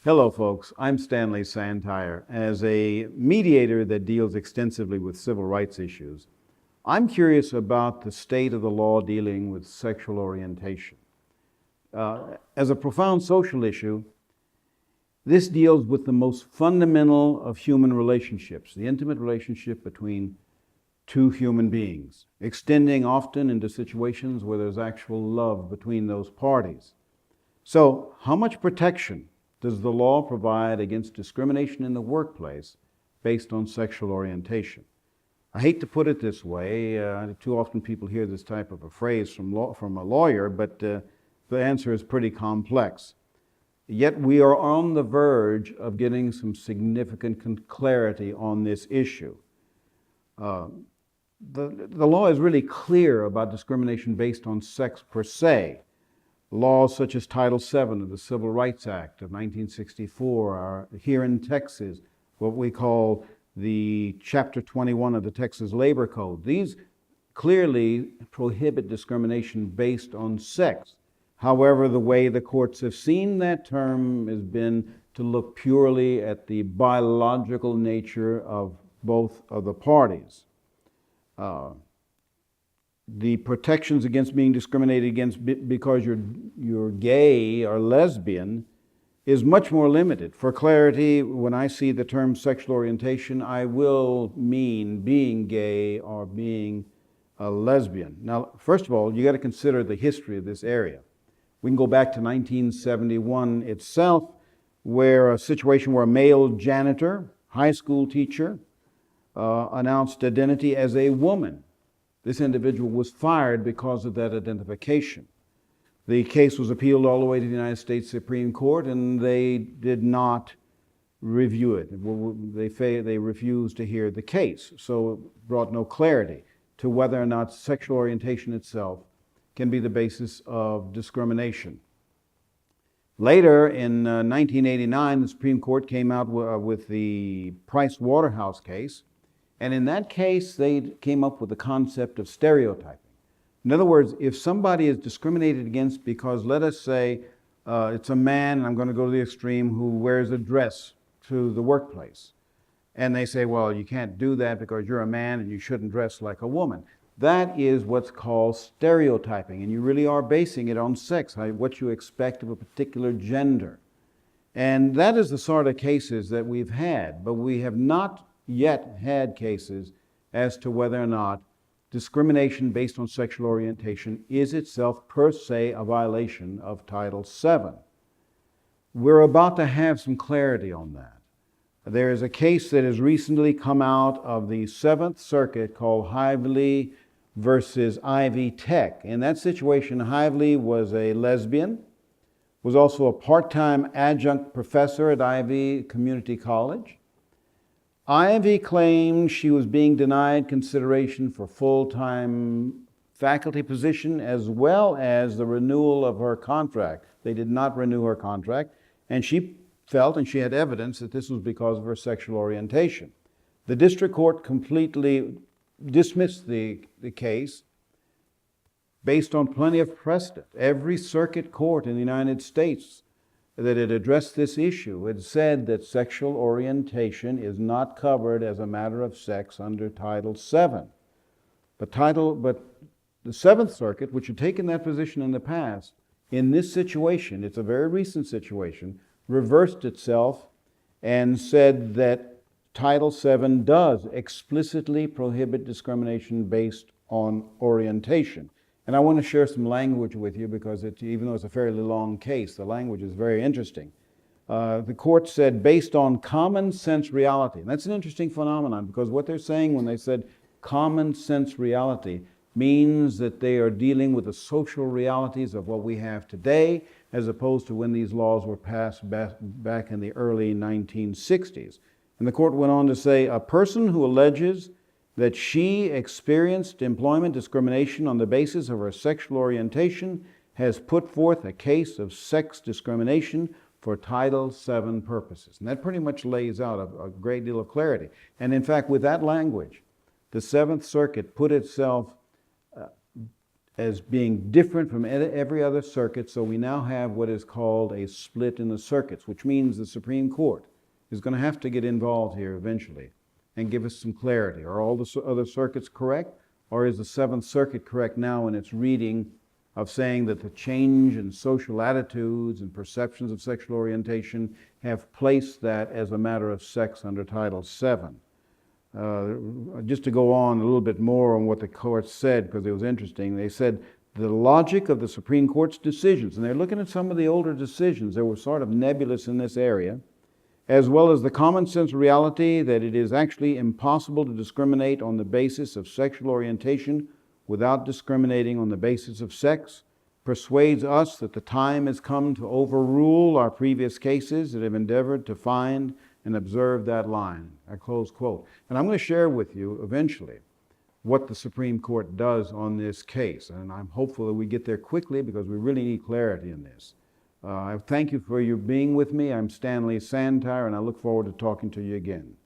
Hello, folks. I'm Stanley Santire. As a mediator that deals extensively with civil rights issues, I'm curious about the state of the law dealing with sexual orientation. As a profound social issue, this deals with the most fundamental of human relationships, the intimate relationship between two human beings, extending often into situations where there's actual love between those parties. So, how much protection does the law provide against discrimination in the workplace based on sexual orientation? I hate to put it this way. Too often people hear this type of a phrase from a lawyer, but the answer is pretty complex. Yet we are on the verge of getting some significant clarity on this issue. The law is really clear about discrimination based on sex per se. Laws such as Title VII of the Civil Rights Act of 1964 are here in Texas, what we call the Chapter 21 of the Texas Labor Code. These clearly prohibit discrimination based on sex. However, the way the courts have seen that term has been to look purely at the biological nature of both of the parties. The protections against being discriminated against because you're gay or lesbian is much more limited. For clarity, when I see the term sexual orientation, I will mean being gay or being a lesbian. Now, first of all, you got to consider the history of this area. We can go back to 1971 itself, where a situation where a male janitor, high school teacher, announced identity as a woman. This individual was fired because of that identification. The case was appealed all the way to the United States Supreme Court, and they did not review it. They refused to hear the case, so it brought no clarity to whether or not sexual orientation itself can be the basis of discrimination. Later, in 1989, the Supreme Court came out with the Price Waterhouse case, and in that case, they came up with the concept of stereotyping. In other words, if somebody is discriminated against because, let us say, it's a man, and I'm going to go to the extreme, who wears a dress to the workplace, and they say, well, you can't do that because you're a man and you shouldn't dress like a woman. That is what's called stereotyping, and you really are basing it on sex, what you expect of a particular gender. And that is the sort of cases that we've had, but we have not yet had cases as to whether or not discrimination based on sexual orientation is itself per se a violation of Title VII. We're about to have some clarity on that. There is a case that has recently come out of the Seventh Circuit called Hively versus Ivy Tech. In that situation, Hively was a lesbian, was also a part-time adjunct professor at Ivy Community College. Ivy claimed she was being denied consideration for full-time faculty position as well as the renewal of her contract. They did not renew her contract, and she felt, and she had evidence, that this was because of her sexual orientation. The district court completely dismissed the case based on plenty of precedent. Every circuit court in the United States that had addressed this issue had said that sexual orientation is not covered as a matter of sex under Title VII. But the Seventh Circuit, which had taken that position in the past, in this situation, it's a very recent situation, reversed itself and said that Title VII does explicitly prohibit discrimination based on orientation. And I want to share some language with you because even though it's a fairly long case, the language is very interesting. The court said, based on common sense reality. And that's an interesting phenomenon because what they're saying when they said common sense reality means that they are dealing with the social realities of what we have today as opposed to when these laws were passed back in the early 1960s. And the court went on to say, a person who alleges that she experienced employment discrimination on the basis of her sexual orientation has put forth a case of sex discrimination for Title VII purposes. And that pretty much lays out a great deal of clarity. And in fact, with that language, the Seventh Circuit put itself as being different from every other circuit, so we now have what is called a split in the circuits, which means the Supreme Court is going to have to get involved here eventually and give us some clarity. Are all the other circuits correct, or is the Seventh Circuit correct now in its reading of saying that the change in social attitudes and perceptions of sexual orientation have placed that as a matter of sex under Title VII? Just to go on a little bit more on what the court said, because it was interesting, they said the logic of the Supreme Court's decisions, and they're looking at some of the older decisions that were sort of nebulous in this area, as well as the common sense reality that it is actually impossible to discriminate on the basis of sexual orientation without discriminating on the basis of sex, persuades us that the time has come to overrule our previous cases that have endeavored to find and observe that line. I close quote. And I'm going to share with you eventually what the Supreme Court does on this case. And I'm hopeful that we get there quickly because we really need clarity in this. I thank you for your being with me. I'm Stanley Santire, and I look forward to talking to you again.